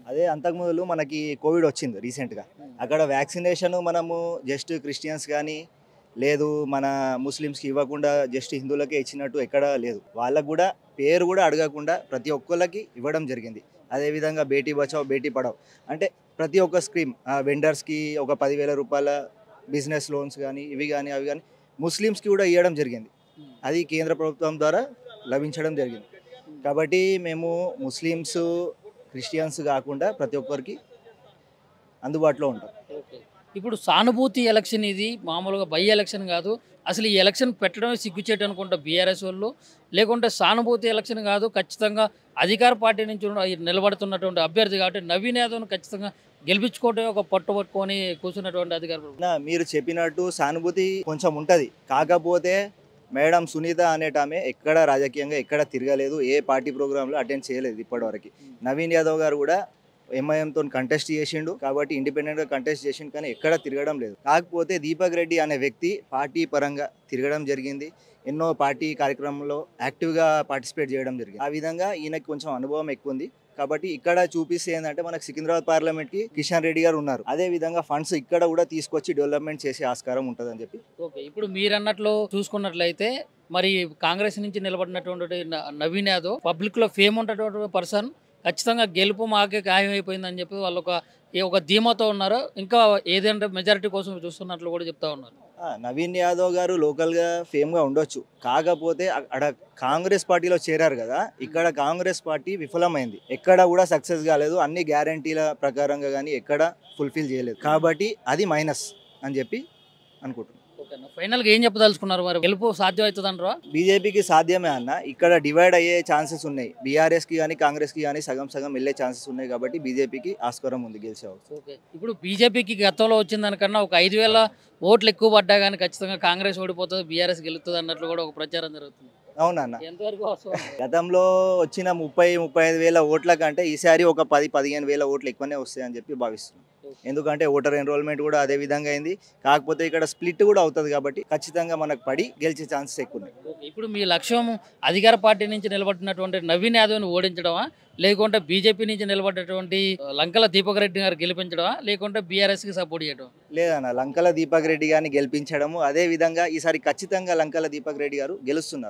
అదే అంతకుముందు మనకి కోవిడ్ వచ్చింది రీసెంట్గా. అక్కడ వ్యాక్సినేషన్ మనము జస్ట్ క్రిస్టియన్స్ కానీ లేదు మన ముస్లిమ్స్కి ఇవ్వకుండా జస్ట్ హిందువులకే ఇచ్చినట్టు ఎక్కడా లేదు. వాళ్ళకు కూడా పేరు కూడా అడగకుండా ప్రతి ఒక్కళ్ళకి ఇవ్వడం జరిగింది. అదేవిధంగా బేటీ బచావ్ బేటీ పడావ్ అంటే ప్రతి ఒక్క స్కీమ్ వెండర్స్కి ఒక 10,000 రూపాయల బిజినెస్ లోన్స్ కానీ ఇవి కానీ అవి కానీ ముస్లిమ్స్కి కూడా ఇవ్వడం జరిగింది. అది కేంద్ర ప్రభుత్వం ద్వారా లభించడం జరిగింది. కాబట్టి మేము ముస్లిమ్స్ క్రిస్టియన్స్ కాకుండా ప్రతి ఒక్కరికి అందుబాటులో ఉంటాం. ఓకే. ఇప్పుడు సానుభూతి ఎలక్షన్ ఇది మామూలుగా బై ఎలక్షన్ కాదు. అసలు ఈ ఎలక్షన్ పెట్టడమే సిగ్గుచేటు అనుకుంటా బీఆర్ఎస్ వాళ్ళు. లేకుంటే సానుభూతి ఎలక్షన్ కాదు. ఖచ్చితంగా అధికార పార్టీ నుంచి నిలబడుతున్నటువంటి అభ్యర్థి కాబట్టి నవీన్ యాదవ్‌ను ఖచ్చితంగా గెలిపించుకోవటమే ఒక పట్టు పట్టుకొని కూర్చున్నటువంటి అధికార ప్రభుత్వం. మీరు చెప్పినట్టు సానుభూతి కొంచెం ఉంటుంది. కాకపోతే మేడం సునీత అనేటామె ఎక్కడ రాజకీయంగా ఎక్కడ తిరగలేదు, ఏ పార్టీ ప్రోగ్రాంలో అటెండ్ చేయలేదు ఇప్పటివరకు. నవీన్ యాదవ్ గారు కూడా ఎంఐఎంతో కంటెస్ట్ చేసిండు కాబట్టి ఇండిపెండెంట్గా కంటెస్ట్ చేసిండు, కానీ ఎక్కడ తిరగడం లేదు. కాకపోతే దీపక్ రెడ్డి అనే వ్యక్తి పార్టీ పరంగా తిరగడం జరిగింది. ఎన్నో పార్టీ కార్యక్రమంలో యాక్టివ్గా పార్టిసిపేట్ చేయడం జరిగింది. ఆ విధంగా ఈయనకి కొంచెం అనుభవం ఎక్కువ ఉంది. కాబట్టి ఇక్కడ చూపిస్తే ఏంటంటే మనకు సికింద్రాబాద్ పార్లమెంట్కి కిషన్ రెడ్డి గారు ఉన్నారు. అదే విధంగా ఫండ్స్ ఇక్కడ కూడా తీసుకొచ్చి డెవలప్మెంట్ చేసే ఆస్కారం ఉంటుందని చెప్పి. ఓకే. ఇప్పుడు మీరన్నట్లు చూసుకున్నట్లయితే మరి కాంగ్రెస్ నుంచి నిలబడినటువంటి నవీన్ యాదవ్ పబ్లిక్‌లో ఫేమ్ ఉన్నటువంటి పర్సన్. ఖచ్చితంగా గెలుపు మాకే ఖాయం అయిపోయిందని చెప్పి వాళ్ళు ఒక ధీమాతో ఉన్నారు. ఇంకా ఏదంటే మెజారిటీ కోసం చూస్తున్నట్లు కూడా చెప్తా ఉన్నారు. నవీన్ యాదవ్ గారు లోకల్గా ఫేమ్గా ఉండొచ్చు. కాకపోతే అక్కడ కాంగ్రెస్ పార్టీలో చేరారు కదా, ఇక్కడ కాంగ్రెస్ పార్టీ విఫలమైంది. ఎక్కడ కూడా సక్సెస్ కాలేదు. అన్ని గ్యారంటీల ప్రకారంగా కానీ ఎక్కడ ఫుల్ఫిల్ చేయలేదు. కాబట్టి అది మైనస్ అని చెప్పి అనుకుంటున్నాను. ఓకేనా. ఫైనల్గా ఏం చెప్పదలుచుకున్నారు మరి? గెలుపు సాధ్యం అవుతుంది అంటారా? బీజేపీకి సాధ్యమే అన్న. ఇక్కడ డివైడ్ అయ్యే ఛాన్సెస్ ఉన్నాయి. బీఆర్ఎస్కి కానీ కాంగ్రెస్కి కానీ సగం సగం వెళ్ళే ఛాన్సెస్ ఉన్నాయి. కాబట్టి బీజేపీకి ఆస్కారం ఉంది గెలిచే అవకాశం. ఓకే. ఇప్పుడు బీజేపీకి గతంలో వచ్చిన దానికన్నా ఒక 5,000 ఓట్లు ఎక్కువ పడ్డా కానీ ఖచ్చితంగా కాంగ్రెస్ ఓడిపోతుంది, బీఆర్ఎస్ గెలుస్తుంది అన్నట్లు కూడా ఒక ప్రచారం జరుగుతుంది. అవునన్న. ఎంతవరకు వాస్తవం? గతంలో వచ్చిన 30-35 వేల ఓట్ల కంటే ఈసారి ఒక 10-15 వేల ఓట్లు ఎక్కువనే వస్తాయని చెప్పి భావిస్తున్నాం. ఎందుకంటే ఓటర్ ఎన్రోల్మెంట్ కూడా అదే విధంగా అయింది. కాకపోతే ఇక్కడ స్ప్లిట్ కూడా అవుతుంది కాబట్టి ఖచ్చితంగా మనకు పడి గెలిచే ఛాన్సెస్ ఎక్కువ ఉన్నాయి. ఇప్పుడు మీ లక్ష్యం అధికార పార్టీ నుంచి నిలబడినటువంటి నవీన్ యాదవ్ని ఓడించడమా, లేకుంటే బీజేపీ నుంచి నిలబడినటువంటి లంకల దీపక్ రెడ్డి గారు గెలిపించడమా, లేకుంటే బీఆర్ఎస్కి సపోర్ట్ చేయడం? లేదన్న, లంకల దీపక్ రెడ్డి గారిని గెలిపించడము. అదే విధంగా ఈసారి ఖచ్చితంగా లంకల దీపక్ రెడ్డి గారు గెలుస్తున్నారు.